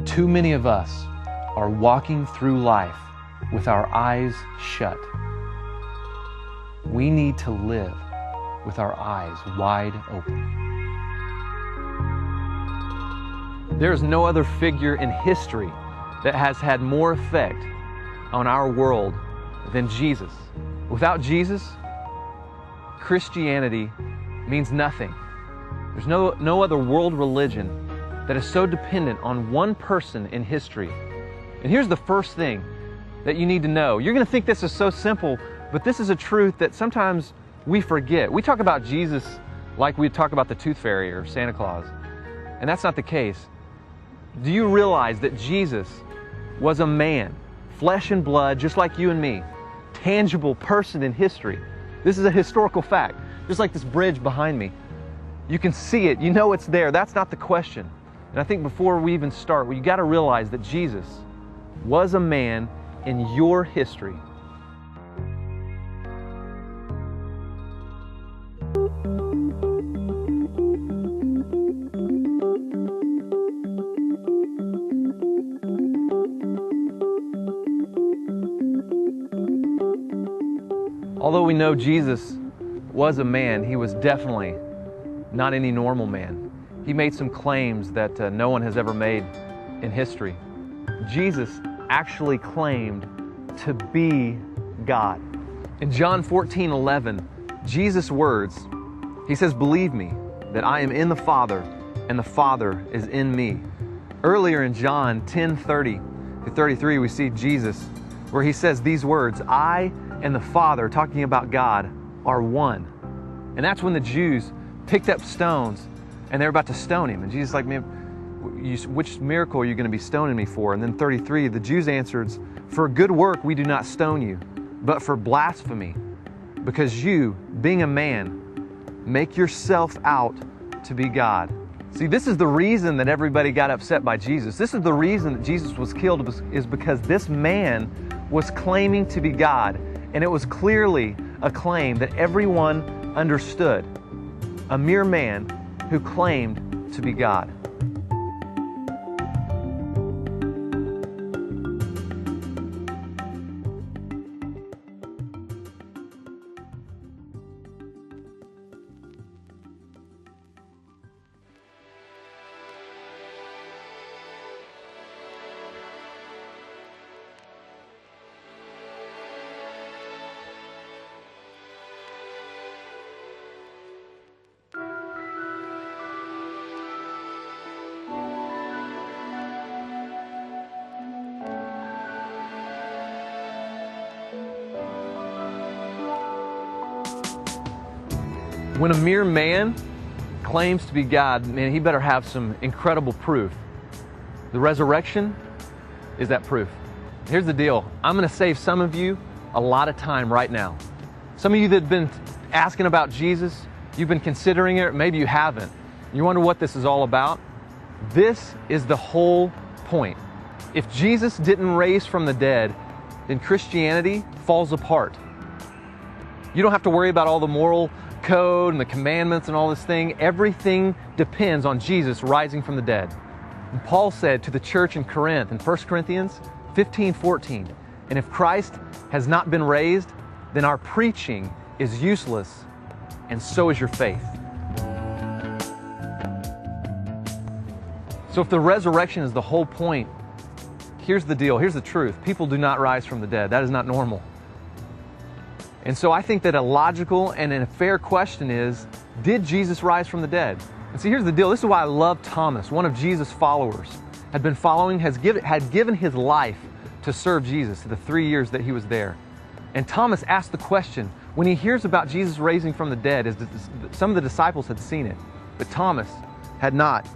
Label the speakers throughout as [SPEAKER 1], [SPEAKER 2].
[SPEAKER 1] Too many of us are walking through life with our eyes shut. We need to live with our eyes wide open. There is no other figure in history that has had more effect on our world than Jesus. Without Jesus, Christianity means nothing. There's no other world religion that is so dependent on one person in history. And here's the first thing that you need to know. You're going to think this is so simple, but this is a truth that sometimes we forget. We talk about Jesus like we talk about the Tooth Fairy or Santa Claus, and that's not the case. Do you realize that Jesus was a man, flesh and blood, just like you and me, tangible person in history? This is a historical fact, just like this bridge behind me. You can see it, you know it's there. That's not the question. And I think before we even start, you got to realize that Jesus was a man in your history. Although we know Jesus was a man, he was definitely not any normal man. He made some claims that no one has ever made in history. Jesus actually claimed to be God. In John 14:11, Jesus' words, he says, "Believe me that I am in the Father and the Father is in me." Earlier in John 10:30-33, we see Jesus where he says these words, "I and the Father," talking about God, "are one." And that's when the Jews picked up stones and they're about to stone him. And Jesus is like, "Man, which miracle are you going to be stoning me for?" And then 33, the Jews answered, "For good work we do not stone you, but for blasphemy, because you, being a man, make yourself out to be God." See, this is the reason that everybody got upset by Jesus. This is the reason that Jesus was killed, is because this man was claiming to be God. And it was clearly a claim that everyone understood. A mere man who claimed to be God. When a mere man claims to be God, man, he better have some incredible proof. The resurrection is that proof. Here's the deal. I'm going to save some of you a lot of time right now. Some of you that have been asking about Jesus, you've been considering it, maybe you haven't. You wonder what this is all about? This is the whole point. If Jesus didn't raise from the dead, then Christianity falls apart. You don't have to worry about all the moral code and the commandments and all this thing. Everything depends on Jesus rising from the dead. And Paul said to the church in Corinth in 1 Corinthians 15:14, "And if Christ has not been raised, then our preaching is useless, and so is your faith." So if the resurrection is the whole point, here's the deal, here's the truth. People do not rise from the dead. That is not normal. And so I think that a logical and a fair question is, did Jesus rise from the dead? And see, here's the deal. This is why I love Thomas, one of Jesus' followers, had been following, had given his life to serve Jesus the 3 years that he was there. And Thomas asked the question, when he hears about Jesus raising from the dead, some of the disciples had seen it, but Thomas had not.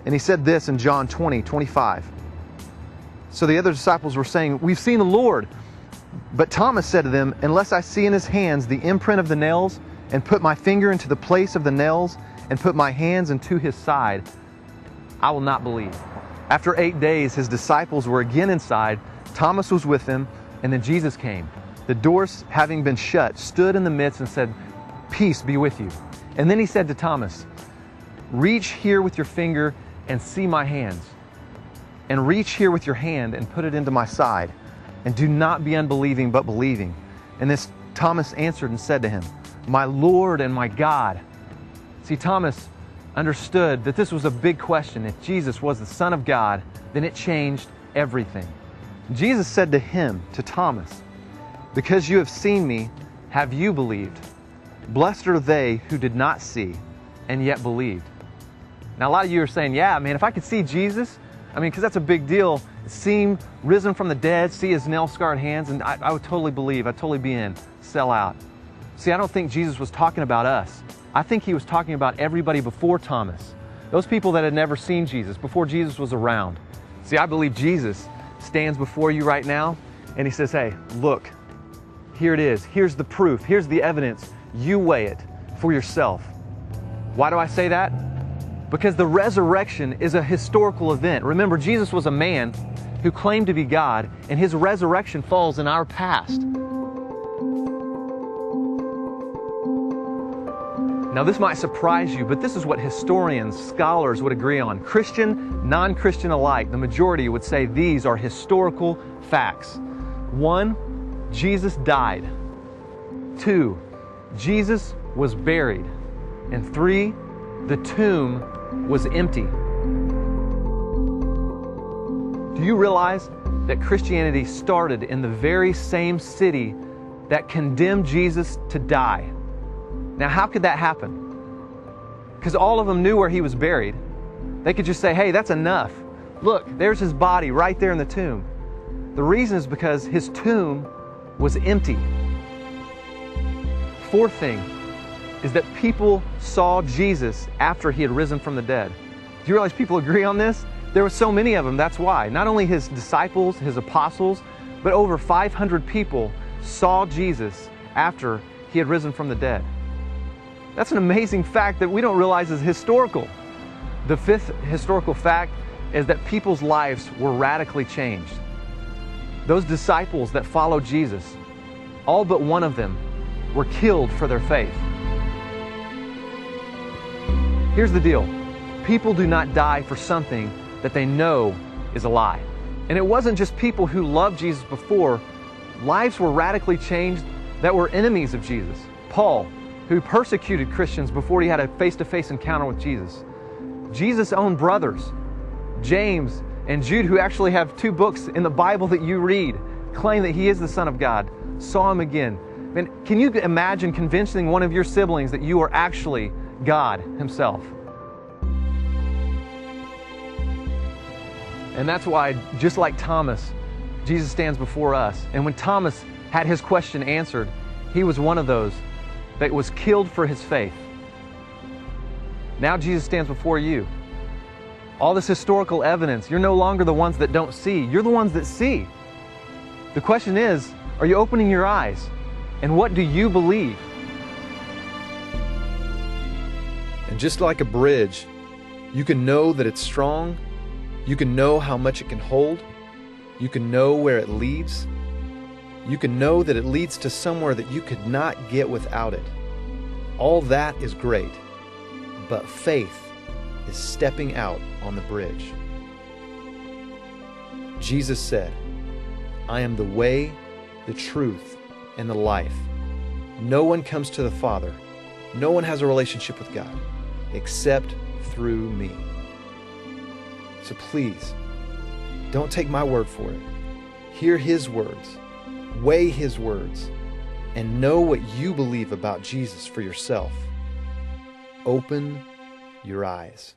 [SPEAKER 1] And he said this in John 20:25. So the other disciples were saying, "We've seen the Lord." But Thomas said to them, "Unless I see in his hands the imprint of the nails, and put my finger into the place of the nails, and put my hands into his side, I will not believe." After 8 days, his disciples were again inside. Thomas was with them, and then Jesus came. The doors having been shut, stood in the midst and said, "Peace be with you." And then he said to Thomas, "Reach here with your finger and see my hands. and reach here with your hand and put it into my side. And do not be unbelieving, but believing." And this Thomas answered and said to him, "My Lord and my God." See, Thomas understood that this was a big question. If Jesus was the Son of God, then it changed everything. Jesus said to him, to Thomas, "Because you have seen me, have you believed? Blessed are they who did not see and yet believed." Now, a lot of you are saying, "Yeah, man, if I could see Jesus," because that's a big deal. See him risen from the dead, see his nail-scarred hands, and I would totally believe, I'd totally be in, sell out. See, I don't think Jesus was talking about us. I think he was talking about everybody before Thomas. Those people that had never seen Jesus, before Jesus was around. See, I believe Jesus stands before you right now, and he says, "Hey, look, here it is. Here's the proof. Here's the evidence. You weigh it for yourself." Why do I say that? Because the resurrection is a historical event. Remember, Jesus was a man who claimed to be God, and his resurrection falls in our past. Now, this might surprise you, but this is what historians, scholars would agree on. Christian, non-Christian alike, the majority would say these are historical facts. 1, Jesus died. 2, Jesus was buried. And 3, the tomb was empty. Do you realize that Christianity started in the very same city that condemned Jesus to die? Now, how could that happen? Because all of them knew where he was buried. They could just say, "Hey, that's enough. Look, there's his body right there in the tomb." The reason is because his tomb was empty. 4th thing is that people saw Jesus after he had risen from the dead. Do you realize people agree on this? There were so many of them, that's why. Not only his disciples, his apostles, but over 500 people saw Jesus after he had risen from the dead. That's an amazing fact that we don't realize is historical. The 5th historical fact is that people's lives were radically changed. Those disciples that followed Jesus, all but one of them, were killed for their faith. Here's the deal. People do not die for something that they know is a lie. And it wasn't just people who loved Jesus before. Lives were radically changed that were enemies of Jesus. Paul, who persecuted Christians before he had a face-to-face encounter with Jesus. Jesus' own brothers, James and Jude, who actually have 2 books in the Bible that you read, claim that he is the Son of God, saw him again. Man, can you imagine convincing one of your siblings that you are actually God himself? And that's why, just like Thomas, Jesus stands before us. And when Thomas had his question answered, he was one of those that was killed for his faith. Now Jesus stands before you. All this historical evidence, you're no longer the ones that don't see. You're the ones that see. The question is, are you opening your eyes? And what do you believe? And just like a bridge, you can know that it's strong. You can know how much it can hold. You can know where it leads. You can know that it leads to somewhere that you could not get without it. All that is great, but faith is stepping out on the bridge. Jesus said, "I am the way, the truth, and the life. No one comes to the Father, no one has a relationship with God, except through me." So please, don't take my word for it. Hear his words. Weigh his words and know what you believe about Jesus for yourself. Open your eyes.